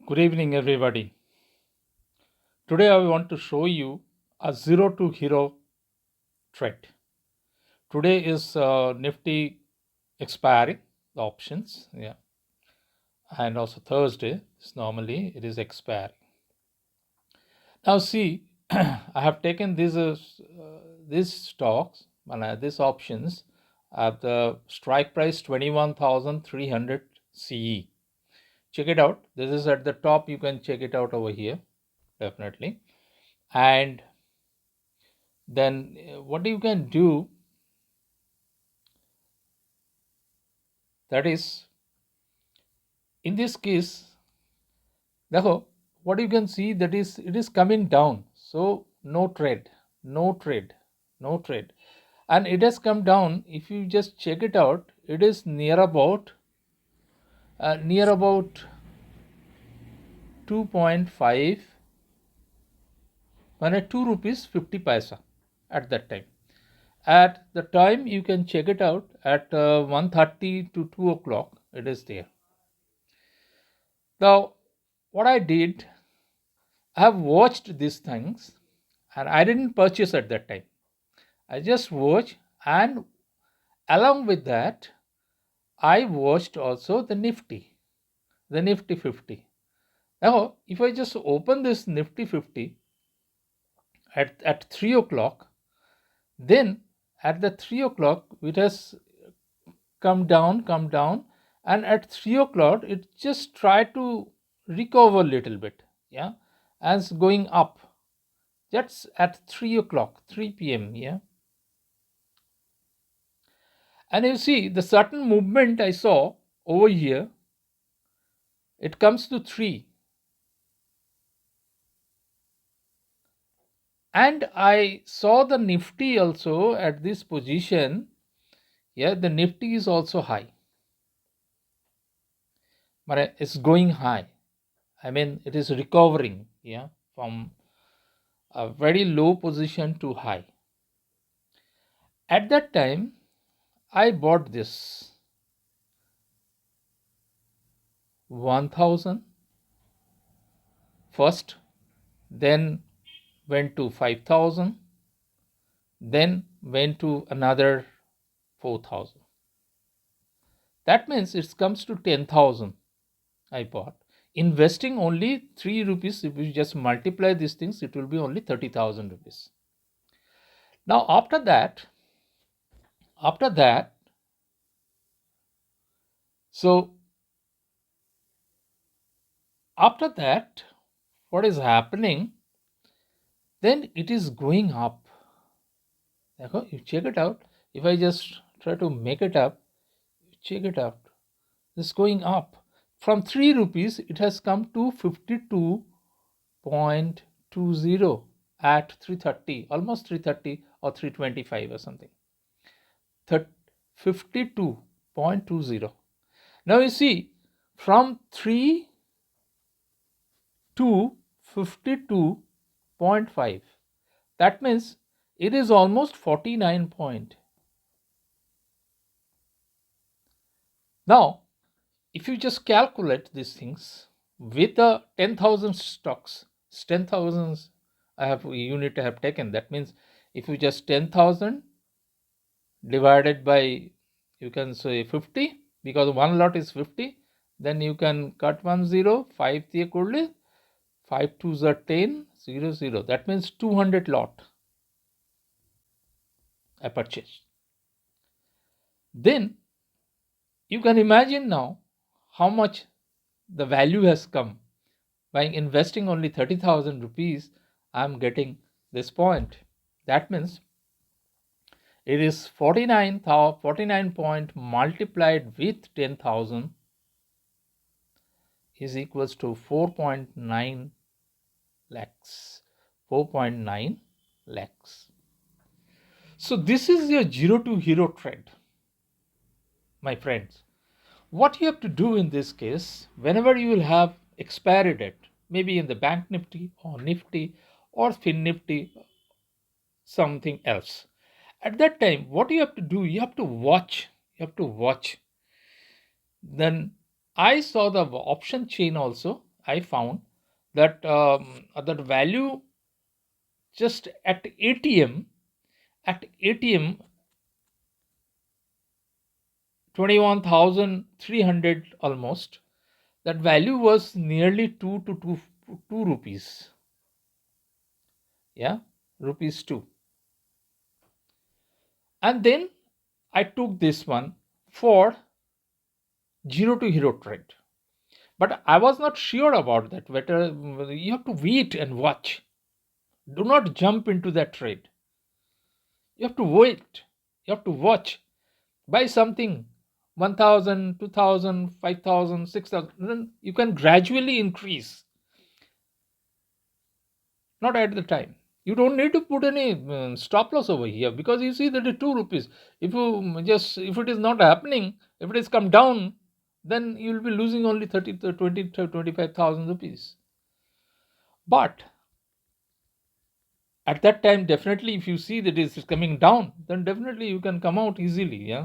Good evening, everybody. Today I want to show you a zero to hero trade. Today is Nifty expiring, the options, yeah, and also Thursday. Normally it is expiring. Now see, I have taken these stocks and these options at the strike price 21,300 CE. Check it out. This is at the top. You can check it out over here, definitely. And then what you can do, that is, in this case, देखो, what you can see, that is it is coming down, so no trade, no trade, no trade, and it has come down. If you just check it out, it is near about 2.5 and 2 rupees 50 paisa at that time. At the time, you can check it out at 1:30 to 2 o'clock. It is there. Now, what I did, I have watched these things and I didn't purchase at that time. I just watched, and along with that, I watched also the Nifty 50. Now, if I just open this Nifty 50 at 3 o'clock, then at the 3 o'clock, it has come down, and at 3 o'clock, it just tried to recover a little bit, yeah, as going up. That's at 3 o'clock, 3 p.m., yeah. And you see the certain movement I saw over here, it comes to 3. And I saw the Nifty also at this position. Yeah, the Nifty is also high. But it's going high. I mean, it is recovering, yeah, from a very low position to high. At that time, I bought this 1000 first, then went to 5000, then went to another 4,000. That means it comes to 10,000 I bought. Investing only 3 rupees, if you just multiply these things, it will be only 30,000 rupees. Now, after that, so after that, what is happening? Then it is going up. You check it out. If I just try to make it up, check it out. It's going up. From 3 rupees, it has come to 52.20 at 330, almost 330 or 325 or something. 52.20. Now you see, from 3 to 52.5, that means it is almost 49 point. Now, if you just calculate these things with the 10,000 stocks, 10,000 unit I have taken. That means if you just 10,000 divided by, you can say 50, because one lot is 50, then you can cut 1 0, 5 the 5 2s are 10, 0 0. That means 200 lot I purchased. Then you can imagine now how much the value has come. By investing only 30,000 rupees, I am getting this point. That means it is 49 point multiplied with 10,000 is equals to 4.9 lakhs. 4.9 lakhs. So this is your zero to hero trade, my friends. What you have to do in this case, whenever you will have expiry date, maybe in the bank nifty or nifty or fin nifty, something else, at that time, what you have to do, you have to watch. Then I saw the option chain also. I found that that value just at ATM 21,300 almost, that value was nearly 2 rupees. Yeah, rupees 2. And then I took this one for zero to hero trade. But I was not sure about that. Whether you have to wait and watch. Do not jump into that trade. You have to wait. You have to watch. Buy something 1,000, 2,000, 5,000, 6,000. Then you can gradually increase. Not at the time. You don't need to put any stop loss over here, because you see that it's 2 rupees. If it is not happening, if it has come down, then you will be losing only 30 to 20 to 25,000 rupees. But at that time, definitely, if you see that it is coming down, then definitely you can come out easily.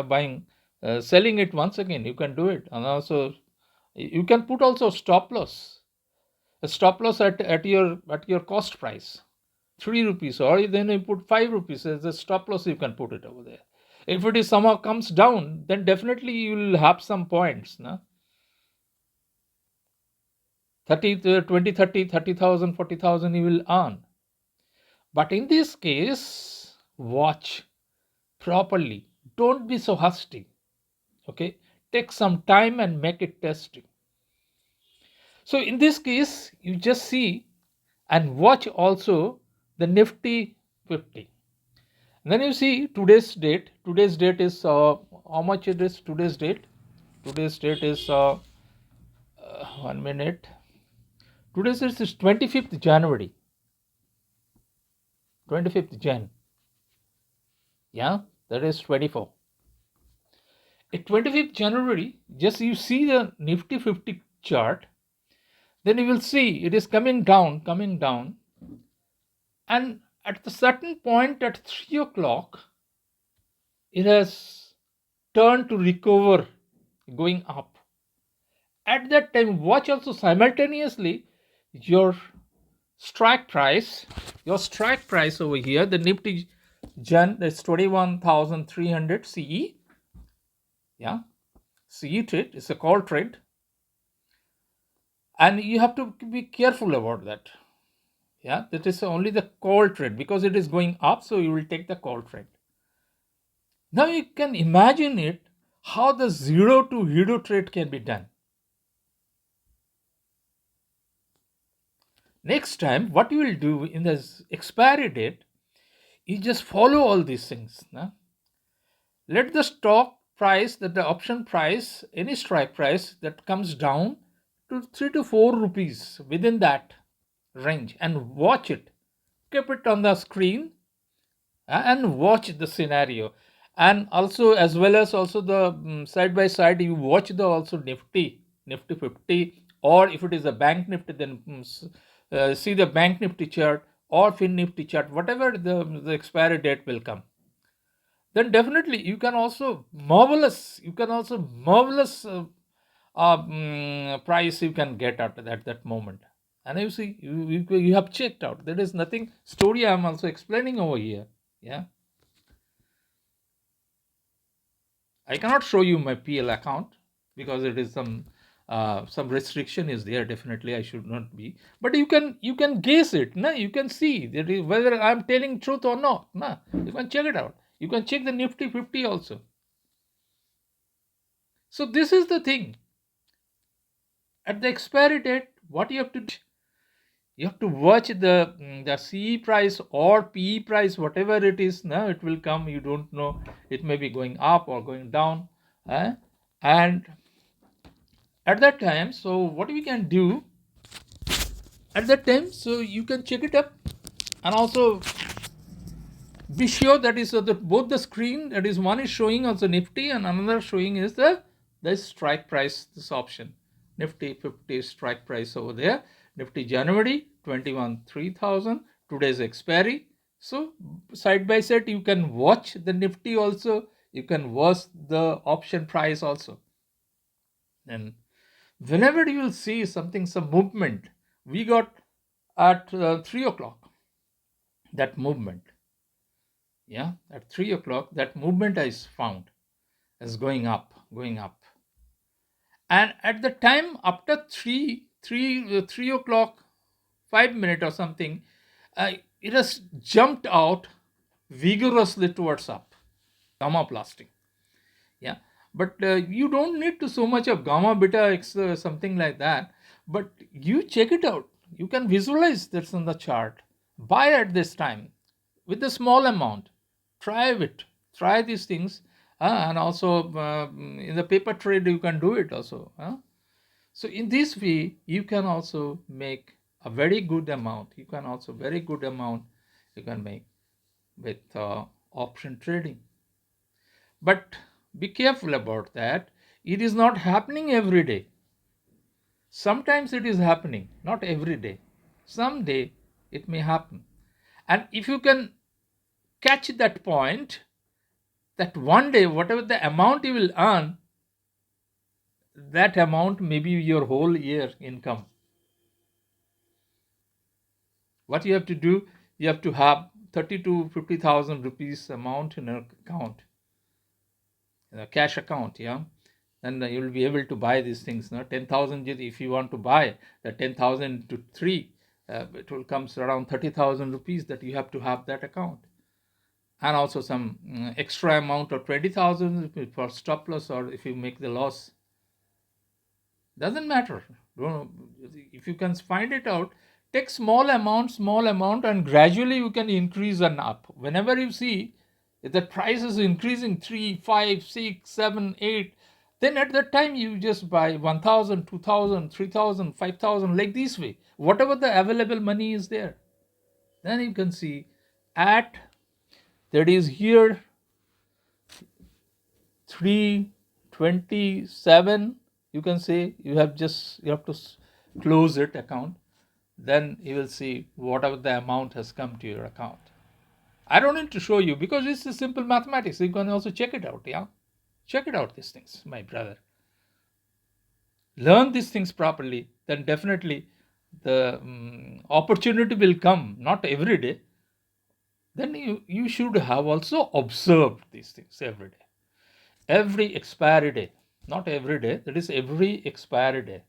Buying, selling it once again, you can do it. And also you can put also a stop loss at your cost price, 3 rupees, or then you put 5 rupees as a stop loss. You can put it over there. If it is somehow comes down, then definitely you will have some points, no? 30 to 20, 30, 30,000, 40,000 you will earn. But in this case, watch properly. Don't be so hasty. Okay, take some time and make it testing. So in this case, you just see and watch also the Nifty 50. And then you see today's date. Today's date is how much it is today's date? Today's date is 1 minute. Today's date is 25th January. 25th Jan. Yeah, that is 24. At 25th January, just you see the Nifty 50 chart, then you will see it is coming down, and at the certain point at 3 o'clock, it has turned to recover, going up. At that time, watch also simultaneously your strike price, over here, the Nifty Jan, that's 21,300 CE. Yeah, CE trade, it's a call trade. And you have to be careful about that. Yeah, that is only the call trade, because it is going up, so you will take the call trade. Now you can imagine it, how the zero to hero trade can be done. Next time, what you will do in the expiry date, you just follow all these things. No? Let the stock price, that the option price, any strike price that comes down to 3 to 4 rupees within that range, and watch it. Keep it on the screen and watch the scenario. And also, as well as also the side by side, you watch the also Nifty 50, or if it is a bank Nifty, then see the bank Nifty chart or Fin Nifty chart, whatever the expiry date will come. Then definitely you can also marvelous price you can get at that moment. And you see, you have checked out. There is nothing story I am also explaining over here. Yeah, I cannot show you my PL account, because it is some restriction is there. Definitely I should not be, but you can guess it. Nah? You can see that whether I am telling truth or not. Nah? You can check it out. You can check the Nifty 50 also. So this is the thing. At the expiry date, what you have to do, you have to watch the CE price or PE price, whatever it is. Now it will come. You don't know. It may be going up or going down. And at that time, so what we can do at that time, so you can check it up, and also be sure that is both the screen, that is one is showing also Nifty and another showing is the strike price, this option Nifty 50 strike price over there. Nifty January 21,300, today's expiry. So side by side you can watch the Nifty also, you can watch the option price also. And whenever you will see something, some movement, we got at 3 o'clock, that movement. Yeah, at 3 o'clock, that movement is found as going up, going up. And at the time after 3 o'clock, 5 minutes or something, it has jumped out vigorously towards up, gamma plastic. Yeah, but you don't need to so much of gamma beta x something like that, but you check it out, you can visualize this on the chart, buy at this time with a small amount, try it, try these things, and also in the paper trade you can do it also, so in this way you can also make a very good amount, you can also very good amount you can make with option trading. But be careful about that. It is not happening every day. Sometimes it is happening, not every day. Someday it may happen. And if you can catch that point, that one day, whatever the amount you will earn, that amount may be your whole year income. What you have to do, you have to have 30 to 50,000 rupees amount in an account, in a cash account, yeah. Then you will be able to buy these things. 10,000, if you want to buy the 10,000 to 3, it will comes around 30,000 rupees that you have to have that account. And also some extra amount of 20,000 for stop loss, or if you make the loss. Doesn't matter. If you can find it out, take small amount, and gradually you can increase and up. Whenever you see if the price is increasing 3, 5, 6, 7, 8, then at that time you just buy 1,000, 2,000, 3,000, 5,000, like this way. Whatever the available money is there. Then you can see at, that is here, 327, you can say you have to close it account, then you will see whatever the amount has come to your account. I don't need to show you because it's a simple mathematics. You can also check it out. Yeah, check it out, these things, my brother. Learn these things properly, then definitely the opportunity will come, not every day. Then you should have also observed these things every day, every expiry day, not every day, that is every expiry day.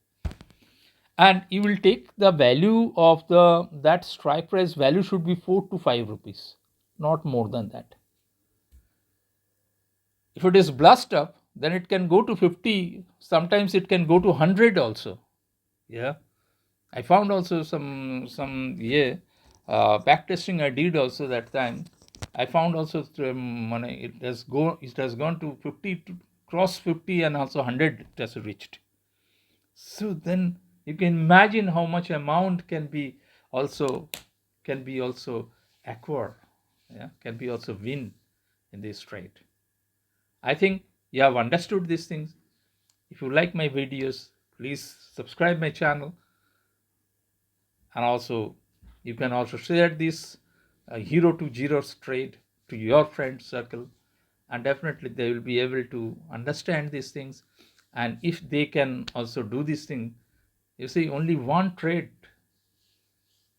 And you will take the value of that strike price value should be 4 to 5 rupees, not more than that. If it is blast up, then it can go to 50, sometimes it can go to 100 also. Yeah, I found also some back testing I did also that time. I found also it has gone to 50, to cross 50, and also 100 it has reached. So then you can imagine how much amount can be also acquire, yeah, can be also win in this trade. I think you have understood these things. If you like my videos, please subscribe my channel, and also you can also share this hero to zeros trade to your friend circle, and definitely they will be able to understand these things. And if they can also do this thing, you see, only one trade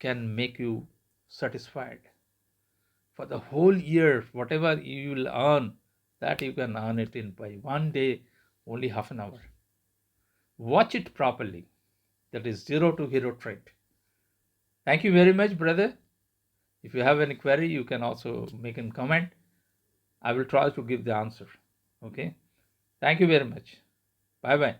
can make you satisfied for the whole year. Whatever you will earn, that you can earn it in by one day, only half an hour. Watch it properly. That is zero to hero trade. Thank you very much, brother. If you have any query, you can also make a comment. I will try to give the answer. Okay. Thank you very much. Bye bye.